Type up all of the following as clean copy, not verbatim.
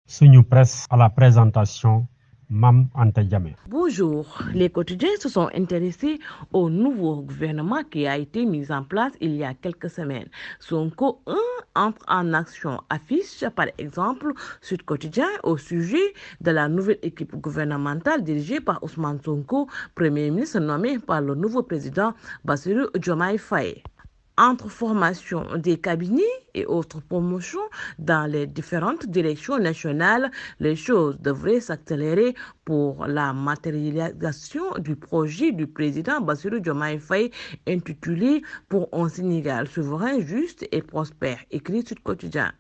Suñu Presse à la présentation, Mam Anta Diamé. Bonjour, les quotidiens se sont intéressés au nouveau gouvernement qui a été mis en place il y a quelques semaines. Sonko 1 entre en action, affiche par exemple Sud Quotidien au sujet de la nouvelle équipe gouvernementale dirigée par Ousmane Sonko, Premier ministre nommé par le nouveau président Bassirou Diomaye Faye. Entre formation des cabinets et autres promotions dans les différentes directions nationales, les choses devraient s'accélérer pour la matérialisation du projet du président Bassirou Diomaye Faye intitulé Pour un Sénégal souverain, juste et prospère, écrit Sud Quotidien.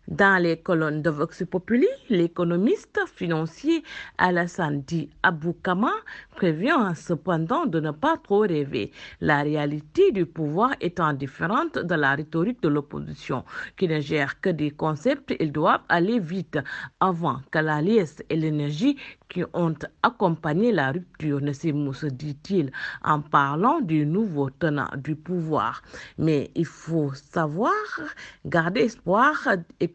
Dans les colonnes de Vox Populi, l'économiste financier Alassane Di Aboukama prévient cependant de ne pas trop rêver, la réalité du pouvoir étant différente de la rhétorique de l'opposition, qui ne gère que des concepts. Ils doivent aller vite avant que la liesse et l'énergie qui ont accompagné la rupture ne s'émoussent, dit-il, en parlant du nouveau tenant du pouvoir. Mais il faut savoir garder espoir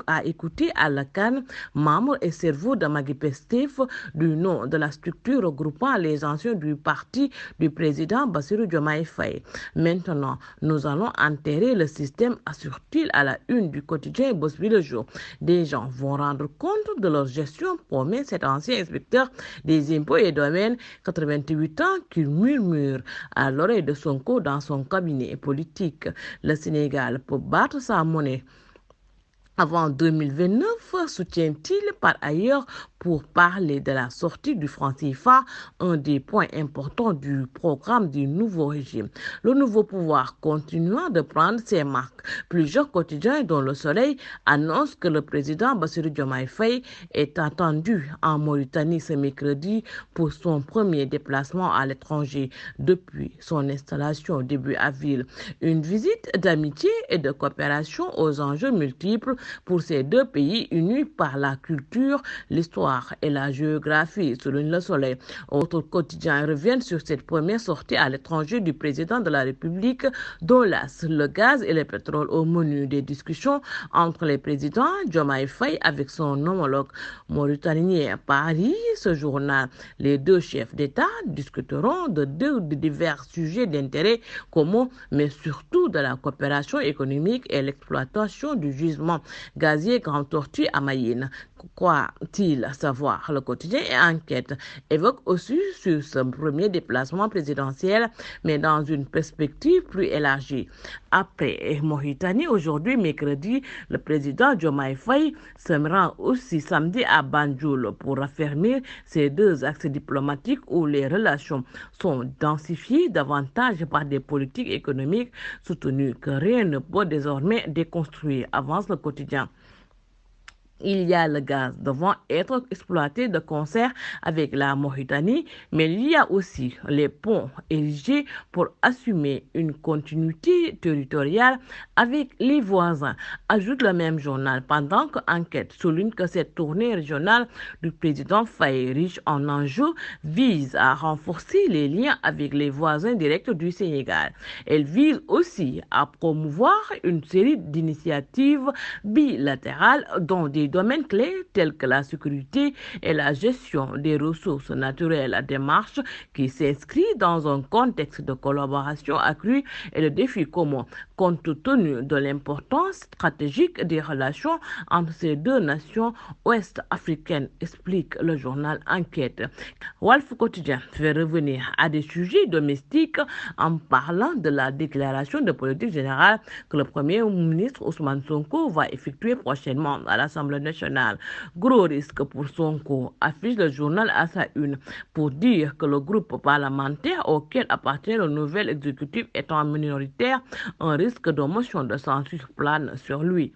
à écouter Alakan, membre et cerveau de Magui-Pastef, du nom de la structure regroupant les anciens du parti du président Bassirou Diomaye Faye. Maintenant, nous allons enterrer le système, assure-t-il à la une du quotidien Bosby le jour. Des gens vont rendre compte de leur gestion, promet cet ancien inspecteur des impôts et domaines, 88 ans, qui murmure à l'oreille de Sonko dans son cabinet politique. Le Sénégal peut battre sa monnaie avant 2029, soutient-il par ailleurs, pour parler de la sortie du franc CFA, un des points importants du programme du nouveau régime. Le nouveau pouvoir continuant de prendre ses marques. Plusieurs quotidiens, dont Le Soleil, annoncent que le président Bassirou Diomaye Faye est attendu en Mauritanie ce mercredi pour son premier déplacement à l'étranger depuis son installation début avril. Une visite d'amitié et de coopération aux enjeux multiples pour ces deux pays unis par la culture, l'histoire et la géographie, souligne Le Soleil. Autres quotidiens reviennent sur cette première sortie à l'étranger du président de la République, dont le gaz et le pétrole au menu des discussions entre les présidents Diomaye Faye avec son homologue mauritanien Paris. Ce journal, les deux chefs d'État discuteront de divers sujets d'intérêt commun, mais surtout de la coopération économique et l'exploitation du gisement gazier Grand Tortue à Mayenne. Croit-il savoir? Le quotidien et Enquête évoque aussi sur ce premier déplacement présidentiel, mais dans une perspective plus élargie. Après Mauritanie, aujourd'hui, mercredi, le président Diomaye Faye se rend aussi samedi à Banjul pour raffermir ces deux axes diplomatiques où les relations sont densifiées davantage par des politiques économiques soutenues que rien ne peut désormais déconstruire, avance le quotidien. Il y a le gaz devant être exploité de concert avec la Mauritanie, mais il y a aussi les ponts érigés pour assumer une continuité territoriale avec les voisins, ajoute le même journal, pendant que Enquête souligne que cette tournée régionale du président Faye, riche en enjeux, vise à renforcer les liens avec les voisins directs du Sénégal. Elle vise aussi à promouvoir une série d'initiatives bilatérales dont des domaines clés tels que la sécurité et la gestion des ressources naturelles, la démarche qui s'inscrit dans un contexte de collaboration accrue et de défis communs, compte tenu de l'importance stratégique des relations entre ces deux nations ouest-africaines, explique le journal Enquête. Wolf Quotidien fait revenir à des sujets domestiques en parlant de la déclaration de politique générale que le Premier ministre Ousmane Sonko va effectuer prochainement à l'Assemblée nationale. Gros risque pour Sonko, affiche le journal à sa une, pour dire que le groupe parlementaire auquel appartient le nouvel exécutif étant minoritaire, un risque de motion de censure plane sur lui.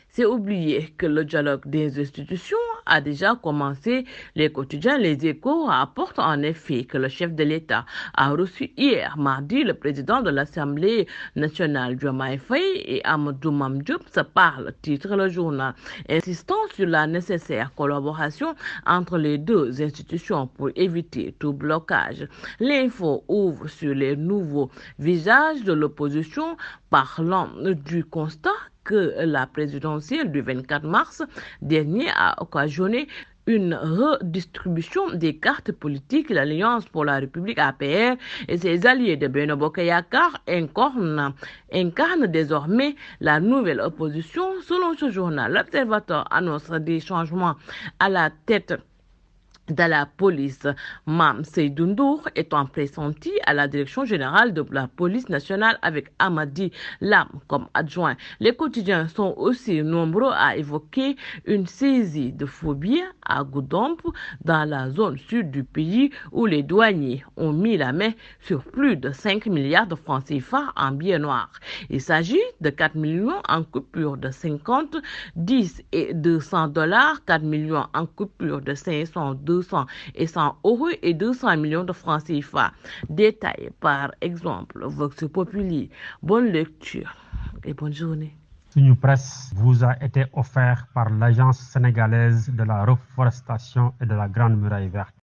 C'est oublier que le dialogue des institutions a déjà commencé. Les quotidiens Les Échos rapportent en effet que le chef de l'État a reçu hier, mardi, le président de l'Assemblée nationale, Diomaye Faye, et Amadou Mame Diop se parlent, titre le journal, insistant sur la nécessaire collaboration entre les deux institutions pour éviter tout blocage. L'info ouvre sur les nouveaux visages de l'opposition, parlant du constat que la présidentielle du 24 mars dernier a occasionné une redistribution des cartes politiques. L'Alliance pour la République APR et ses alliés de Benno Bokk Yakaar incarnent désormais la nouvelle opposition. Selon ce journal, l'Observateur annonce des changements à la tête de la police. Mame Seydou Ndour étant pressenti à la direction générale de la police nationale avec Amady Lam comme adjoint. Les quotidiens sont aussi nombreux à évoquer une saisie de faux billets à Goudomp dans la zone sud du pays où les douaniers ont mis la main sur plus de 5 milliards de francs CFA en billets noirs. Il s'agit de 4 millions en coupures de 50, 10 et 200 $, 4 millions en coupures de 500, 200 et 100 € et 200 millions de francs CFA. Détail par exemple Vox Populi. Bonne lecture et bonne journée. Sunu Presse vous a été offert par l'Agence sénégalaise de la reforestation et de la Grande Muraille Verte.